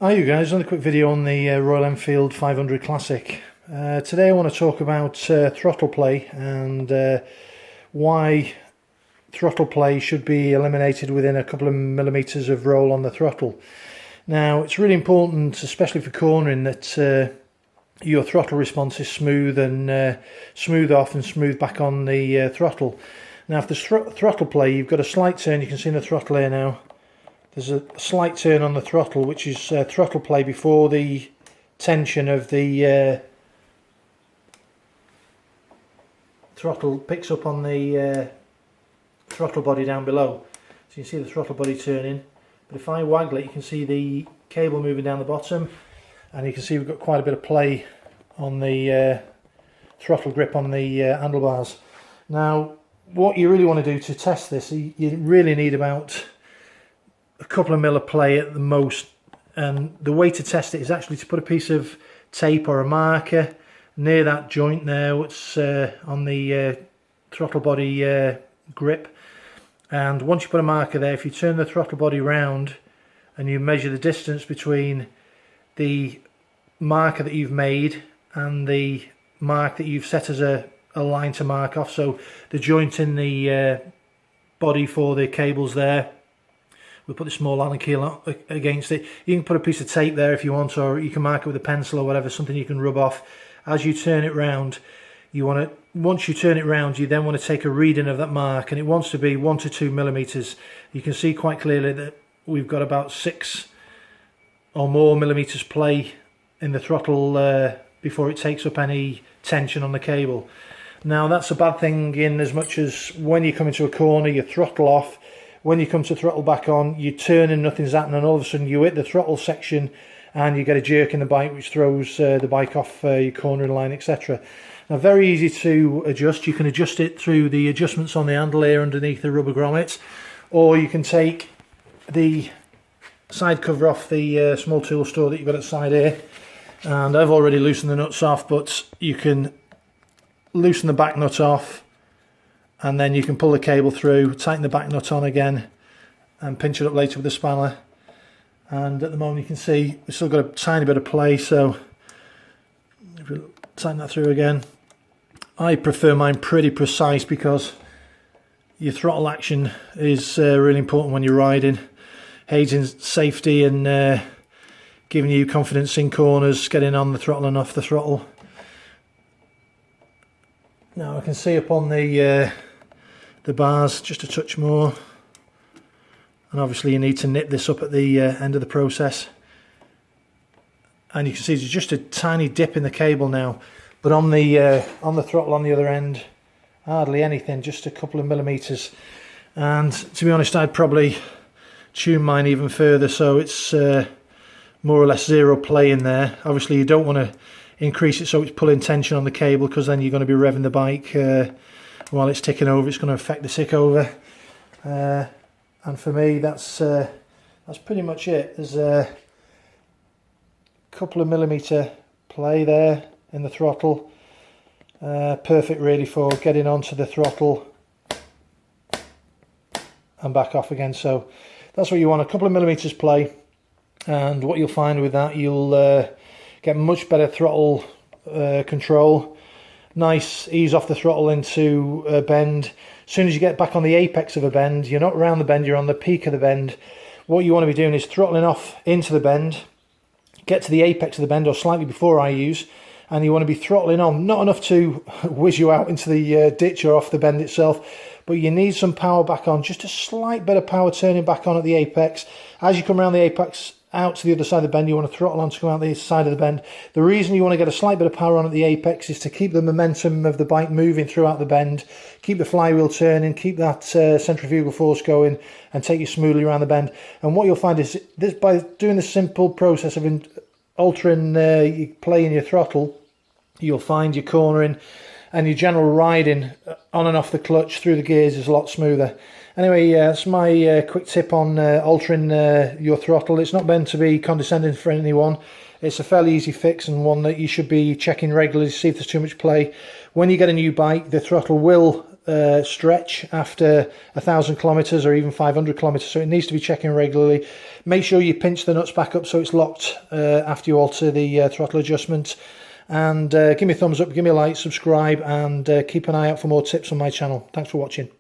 Hi you guys, another quick video on the Royal Enfield 500 Classic. Today I want to talk about throttle play and why throttle play should be eliminated within a couple of millimeters of roll on the throttle. Now it's really important, especially for cornering, that your throttle response is smooth and smooth off and smooth back on the throttle. Now if there's throttle play, you've got a slight turn, you can see in the throttle here now. There's a slight turn on the throttle, which is throttle play before the tension of the throttle picks up on the throttle body down below. So you can see the throttle body turning. But if I waggle it, you can see the cable moving down the bottom, and you can see we've got quite a bit of play on the throttle grip on the handlebars. Now, what you really want to do to test this, you really need about a couple of mil of play at the most, and the way to test it is actually to put a piece of tape or a marker near that joint there, which on the throttle body grip. And once you put a marker there, if you turn the throttle body round and you measure the distance between the marker that you've made and the mark that you've set as a line to mark off, so the joint in the body for the cables there, we'll put the small Allen keel against it. You can put a piece of tape there if you want, or you can mark it with a pencil or whatever, something you can rub off. As you turn it round, once you turn it round, you then want to take a reading of that mark, and it wants to be 1 to 2 millimeters. You can see quite clearly that we've got about 6 or more millimeters play in the throttle before it takes up any tension on the cable. Now that's a bad thing in as much as when you come into a corner, you throttle off. When you come to throttle back on, you turn and nothing's happening, and all of a sudden you hit the throttle section and you get a jerk in the bike which throws the bike off your cornering line, etc. Now, very easy to adjust. You can adjust it through the adjustments on the handle here underneath the rubber grommet, or you can take the side cover off the small tool store that you've got at the side here, and I've already loosened the nuts off, but you can loosen the back nut off, and then you can pull the cable through, tighten the back nut on again, and pinch it up later with a spanner. And at the moment you can see we've still got a tiny bit of play, so if we tighten that through again. I prefer mine pretty precise because your throttle action is really important when you're riding, aids in safety and giving you confidence in corners, getting on the throttle and off the throttle. Now I can see up on the bars just a touch more, and obviously you need to nip this up at the end of the process, and you can see there's just a tiny dip in the cable now, but on the throttle on the other end hardly anything, just a couple of millimeters. And to be honest, I'd probably tune mine even further so it's more or less zero play in there. Obviously you don't want to increase it so it's pulling tension on the cable, because then you're going to be revving the bike while it's ticking over. It's going to affect the tick over, and for me that's pretty much it. There's a couple of millimeter play there in the throttle, perfect really for getting onto the throttle and back off again. So that's what you want, a couple of millimeters play, and what you'll find with that, you'll get much better throttle control. Nice ease off the throttle into a bend. As soon as you get back on the apex of a bend, you're not around the bend, you're on the peak of the bend. What you want to be doing is throttling off into the bend, get to the apex of the bend, or slightly before I use, and you want to be throttling on, not enough to whiz you out into the ditch or off the bend itself, but you need some power back on, just a slight bit of power turning back on at the apex. As you come around the apex out to the other side of the bend, you want to throttle on to come out the side of the bend. The reason you want to get a slight bit of power on at the apex is to keep the momentum of the bike moving throughout the bend, keep the flywheel turning, keep that centrifugal force going, and take you smoothly around the bend. And what you'll find is this, by doing the simple process of altering play in your throttle, you'll find your cornering and your general riding on and off the clutch through the gears is a lot smoother. Anyway, that's my quick tip on altering your throttle. It's not meant to be condescending for anyone. It's a fairly easy fix, and one that you should be checking regularly to see if there's too much play. When you get a new bike, the throttle will stretch after 1,000 kilometers or even 500 kilometers, so it needs to be checking regularly. Make sure you pinch the nuts back up so it's locked after you alter the throttle adjustment. And give me a thumbs up, give me a like, subscribe, and keep an eye out for more tips on my channel. Thanks for watching.